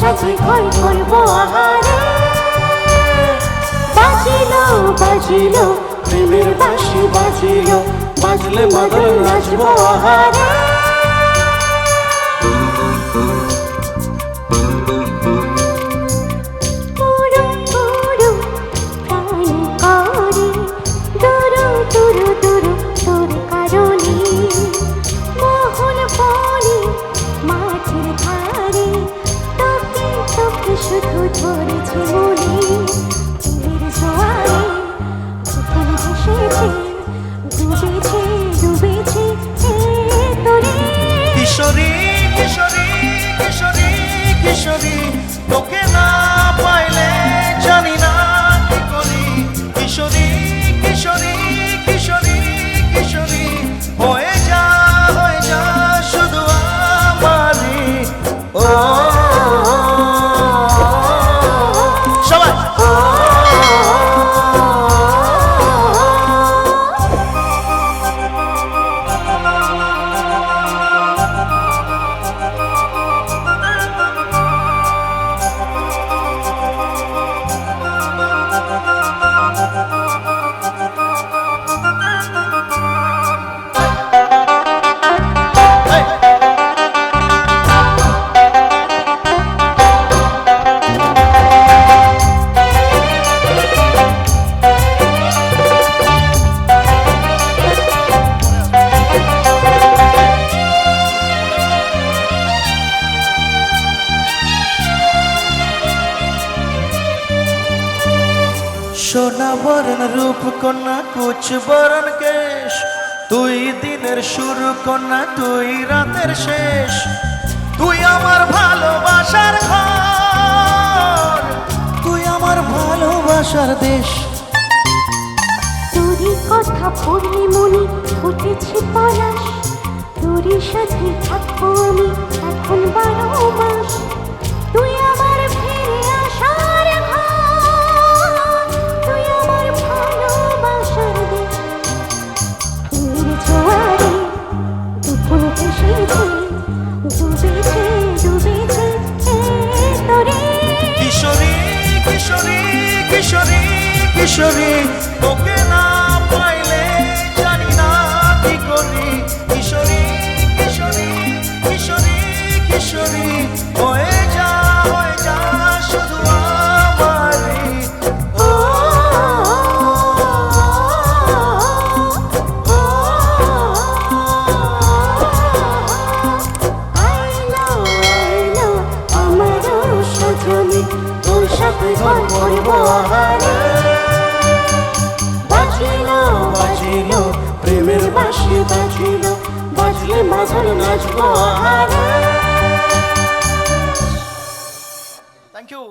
সাথে ঘর করব আহারে। বাজিলো বাজিলো প্রেমের বাঁশি বাজিলো, বাজলে মাদল নাচবো আহারে। শুধু ধরেছে মনে তীরের জোয়ারে, যখন ভেসেছে ডুবেছে ডুবেছে তোরে। কিশোরী কিশোরী কিশোরী কিশোরী, তোকে না পাইলে জানি না কি করি। কিশোরী কিশোরী কিশোরী কিশোরী, হয়ে যা শুধু আমারই। ও সোনা বরণ রূপ কন্যা কুচ বরণ কেশ, তুই দিনের শুরু কন্যা তুই রাতের শেষ। তুই আমার ভালোবাসার ঘর, তুই আমার ভালোবাসার দেশ। তোরই কথা পড়লে মনে ফুটেছে পলাশ, তোরই সাথে থাকবো আমি এখন 12 মাস। তুই আমার ফিরে আসার ঘর, তুই আমার ভালোবাসার দেশ। তীরের জোয়ারে দুপুর ভেসেছে ডুবেছে ডুবেছে তোরে। কিশোরী কিশোরী কিশোরী কিশোরী, তোকে না পাইলে জানি না কি করি। কিশোরী কিশোরী কিশোরী কিশোরী, হয়ে যা শুধু আমারই। ও আইলো আমারও সজনী, তোর সাথে ঘর করব আহারে। বাজিলো বাজিলো প্রেমের বাঁশি বাজিলো, বাজলে মাদল নাচবো আহারে। Thank you.